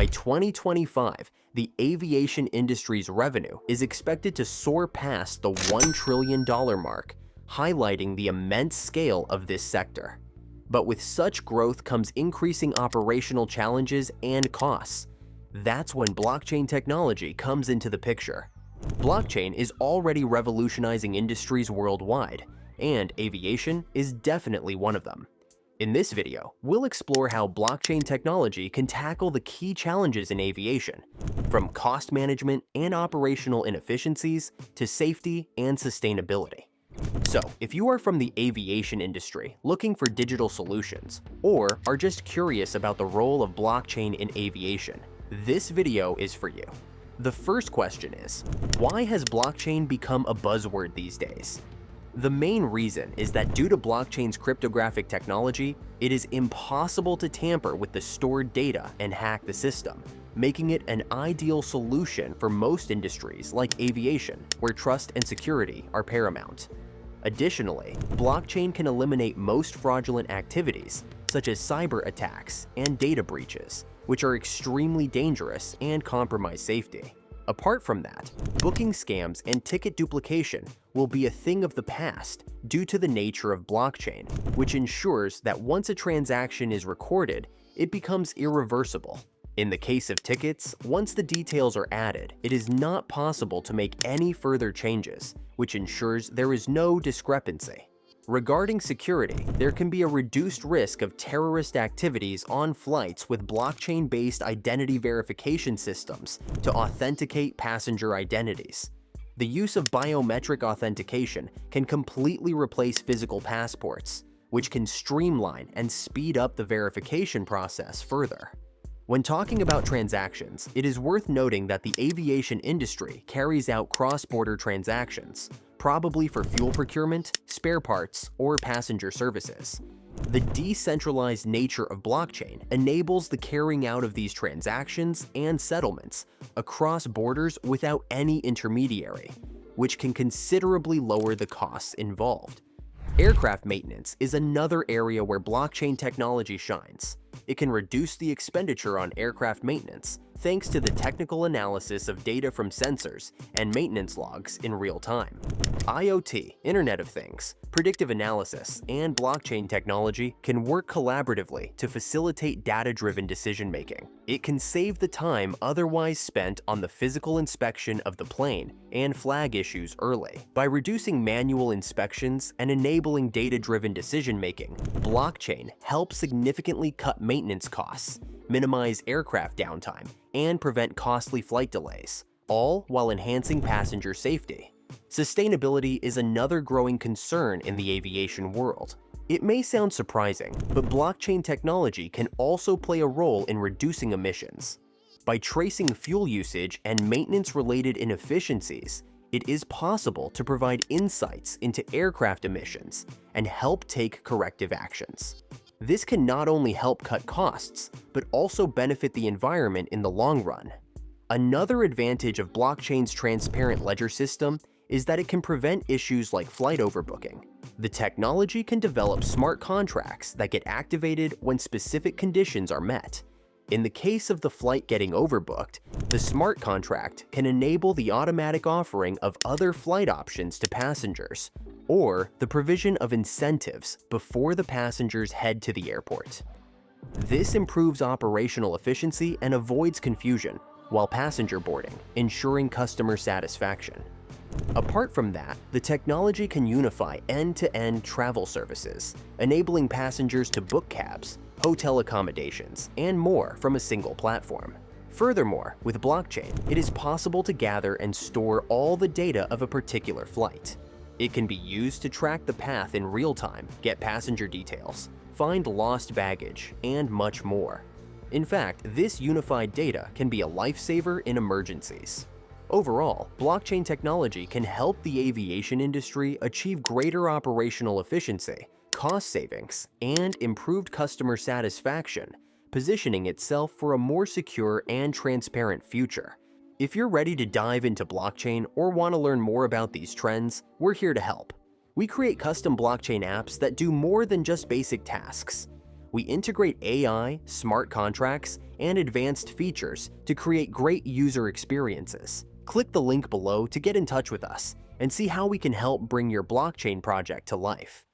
By 2025, the aviation industry's revenue is expected to soar past the $1 trillion mark, highlighting the immense scale of this sector. But with such growth comes increasing operational challenges and costs. That's when blockchain technology comes into the picture. Blockchain is already revolutionizing industries worldwide, and aviation is definitely one of them. In this video, we'll explore how blockchain technology can tackle the key challenges in aviation, from cost management and operational inefficiencies to safety and sustainability. So, if you are from the aviation industry looking for digital solutions, or are just curious about the role of blockchain in aviation, this video is for you. The first question is, why has blockchain become a buzzword these days? The main reason is that due to blockchain's cryptographic technology, it is impossible to tamper with the stored data and hack the system, making it an ideal solution for most industries like aviation, where trust and security are paramount. Additionally, blockchain can eliminate most fraudulent activities, such as cyber attacks and data breaches, which are extremely dangerous and compromise safety. Apart from that, booking scams and ticket duplication will be a thing of the past due to the nature of blockchain, which ensures that once a transaction is recorded, it becomes irreversible. In the case of tickets, once the details are added, it is not possible to make any further changes, which ensures there is no discrepancy. Regarding security, there can be a reduced risk of terrorist activities on flights with blockchain-based identity verification systems to authenticate passenger identities. The use of biometric authentication can completely replace physical passports, which can streamline and speed up the verification process further. When talking about transactions, it is worth noting that the aviation industry carries out cross-border transactions, probably for fuel procurement, spare parts, or passenger services. The decentralized nature of blockchain enables the carrying out of these transactions and settlements across borders without any intermediary, which can considerably lower the costs involved. Aircraft maintenance is another area where blockchain technology shines. It can reduce the expenditure on aircraft maintenance thanks to the technical analysis of data from sensors and maintenance logs in real time. IoT, Internet of Things, predictive analysis, and blockchain technology can work collaboratively to facilitate data-driven decision-making. It can save the time otherwise spent on the physical inspection of the plane and flag issues early. By reducing manual inspections and enabling data-driven decision-making, blockchain helps significantly cut maintenance costs, minimize aircraft downtime, and prevent costly flight delays, all while enhancing passenger safety. Sustainability is another growing concern in the aviation world. It may sound surprising, but blockchain technology can also play a role in reducing emissions. By tracing fuel usage and maintenance-related inefficiencies, it is possible to provide insights into aircraft emissions and help take corrective actions. This can not only help cut costs, but also benefit the environment in the long run. Another advantage of blockchain's transparent ledger system is that it can prevent issues like flight overbooking. The technology can develop smart contracts that get activated when specific conditions are met. In the case of the flight getting overbooked, the smart contract can enable the automatic offering of other flight options to passengers, or the provision of incentives before the passengers head to the airport. This improves operational efficiency and avoids confusion while passenger boarding, ensuring customer satisfaction. Apart from that, the technology can unify end-to-end travel services, enabling passengers to book cabs, hotel accommodations, and more from a single platform. Furthermore, with blockchain, it is possible to gather and store all the data of a particular flight. It can be used to track the path in real time, get passenger details, find lost baggage, and much more. In fact, this unified data can be a lifesaver in emergencies. Overall, blockchain technology can help the aviation industry achieve greater operational efficiency, cost savings, and improved customer satisfaction, positioning itself for a more secure and transparent future. If you're ready to dive into blockchain or want to learn more about these trends, we're here to help. We create custom blockchain apps that do more than just basic tasks. We integrate AI, smart contracts, and advanced features to create great user experiences. Click the link below to get in touch with us and see how we can help bring your blockchain project to life.